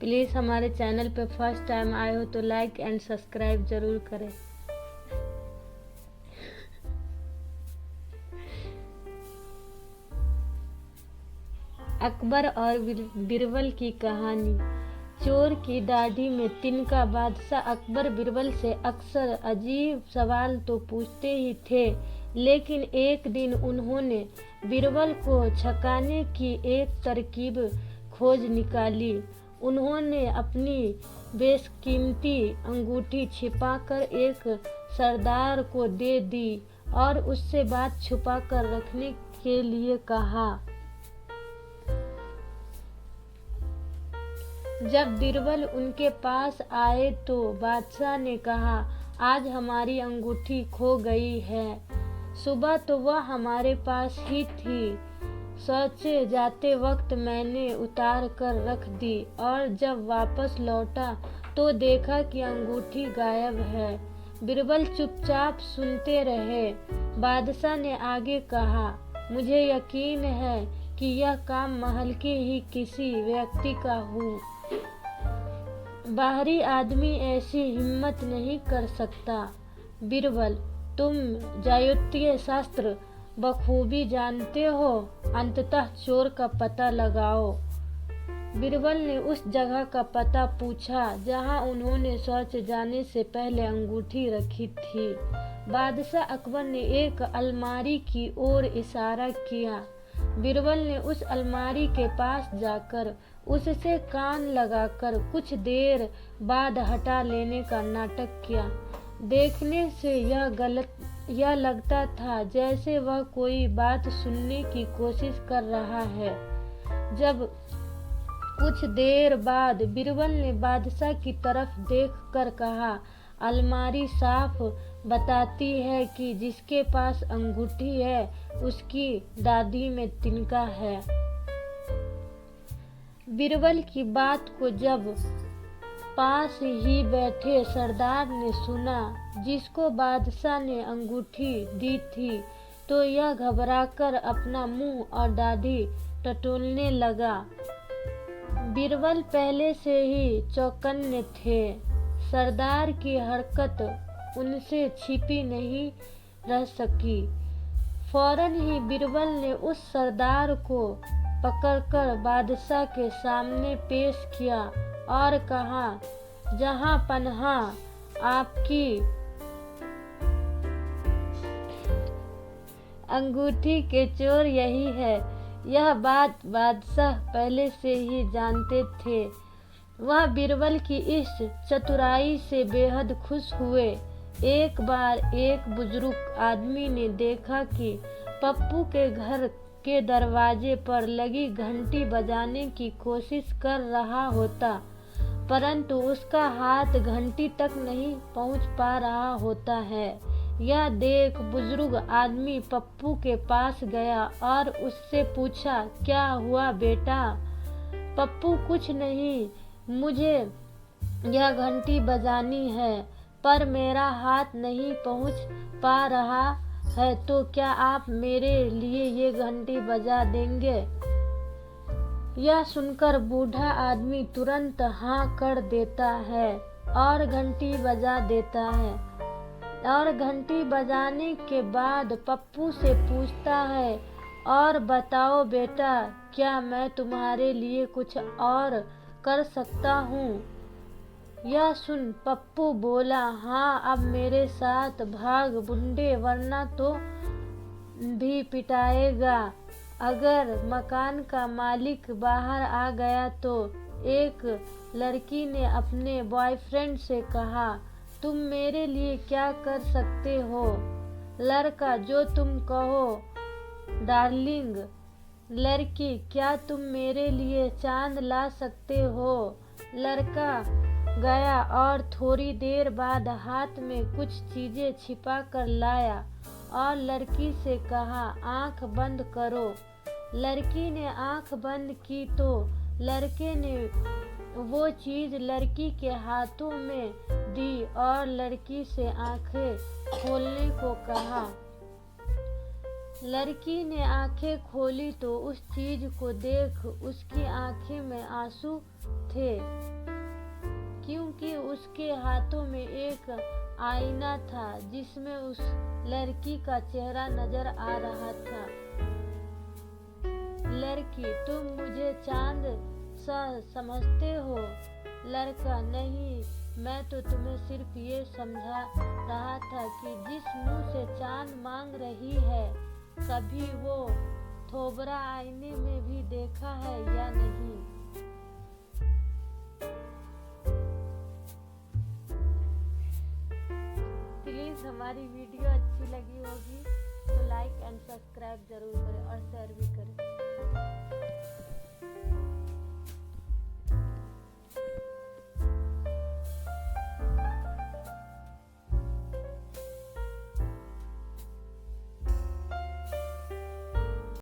Please हमारे channel पे first time आए हो तो लाइक एंड सब्सक्राइब ज़रूर करें। अकबर और बीरबल की कहानी। चोर की दाढ़ी में तिनका। बादशाह अकबर बीरबल से अक्सर अजीब सवाल तो पूछते ही थे, लेकिन एक दिन उन्होंने बीरबल को छकाने की एक तरकीब खोज निकाली। उन्होंने अपनी बेशकीमती अंगूठी छिपाकर एक सरदार को दे दी और उससे बात छुपाकर रखने के लिए कहा। जब बीरबल उनके पास आए तो बादशाह ने कहा, आज हमारी अंगूठी खो गई है। सुबह तो वह हमारे पास ही थी, सोचे जाते वक्त मैंने उतार कर रख दी और जब वापस लौटा तो देखा कि अंगूठी गायब है। बीरबल चुपचाप सुनते रहे। बादशाह ने आगे कहा, मुझे यकीन है कि यह काम महल के ही किसी व्यक्ति का हो। बाहरी आदमी ऐसी हिम्मत नहीं कर सकता। बीरबल, तुम ज्योतिष शास्त्र बखूबी जानते हो, अंततः चोर का पता लगाओ। बीरबल ने उस जगह का पता पूछा जहां उन्होंने शौच जाने से पहले अंगूठी रखी थी। बादशाह अकबर ने एक अलमारी की ओर इशारा किया। बीरबल ने उस अलमारी के पास जाकर उससे कान लगाकर कुछ देर बाद हटा लेने का नाटक किया। देखने से यह लगता था जैसे वह कोई बात सुनने की कोशिश कर रहा है। जब कुछ देर बाद बीरबल ने बादशाह की तरफ देखकर कहा, अलमारी साफ बताती है कि जिसके पास अंगूठी है उसकी दाढ़ी में तिनका है। बीरबल की बात को जब पास ही बैठे सरदार ने सुना जिसको बादशाह ने अंगूठी दी थी, तो यह घबराकर अपना मुंह और दाढ़ी टटोलने लगा। बीरबल पहले से ही चौकन्ने थे। सरदार की हरकत उनसे छिपी नहीं रह सकी। फौरन ही बीरबल ने उस सरदार को पकड़कर बादशाह के सामने पेश किया और कहा, जहां पनाह आपकी अंगूठी के चोर यही है। यह बात बादशाह पहले से ही जानते थे। वह बीरबल की इस चतुराई से बेहद खुश हुए। एक बार एक बुजुर्ग आदमी ने देखा कि पप्पू के घर के दरवाजे पर लगी घंटी बजाने की कोशिश कर रहा होता, परंतु उसका हाथ घंटी तक नहीं पहुंच पा रहा होता है। यह देख बुजुर्ग आदमी पप्पू के पास गया और उससे पूछा, क्या हुआ बेटा? पप्पू, कुछ नहीं, मुझे यह घंटी बजानी है पर मेरा हाथ नहीं पहुंच पा रहा है, तो क्या आप मेरे लिए ये घंटी बजा देंगे? यह सुनकर बूढ़ा आदमी तुरंत हाँ कर देता है और घंटी बजा देता है। और घंटी बजाने के बाद पप्पू से पूछता है, और बताओ बेटा, क्या मैं तुम्हारे लिए कुछ और कर सकता हूँ? यह सुन पप्पू बोला, हाँ, अब मेरे साथ भाग बुंडे, वरना तो भी पिटाएगा। अगर मकान का मालिक बाहर आ गया तो एक लड़की ने अपने बॉयफ्रेंड से कहा, तुम मेरे लिए क्या कर सकते हो? लड़का, जो तुम कहो डार्लिंग। लड़की, क्या तुम मेरे लिए चांद ला सकते हो? लड़का गया और थोड़ी देर बाद हाथ में कुछ चीजें छिपा कर लाया और लड़की से कहा, आंख बंद करो। लड़की ने आंख बंद की तो लड़के ने वो चीज लड़की के हाथों में दी और लड़की से आंखें खोलने को कहा। लड़की ने आंखें खोली तो उस चीज को देख उसकी आंखें में आंसू थे, क्योंकि उसके हाथों में एक आईना था जिसमें उस लड़की का चेहरा नजर आ रहा था। लड़की, तुम मुझे चांद सा समझते हो? लड़का, नहीं, मैं तो तुम्हें सिर्फ ये समझा रहा था कि जिस मुंह से चांद मांग रही है, कभी वो थोबरा आईने में भी देखा है या नहीं। प्लीज़ हमारी वीडियो अच्छी लगी होगी तो लाइक एंड सब्सक्राइब जरूर करें और शेयर भी करें।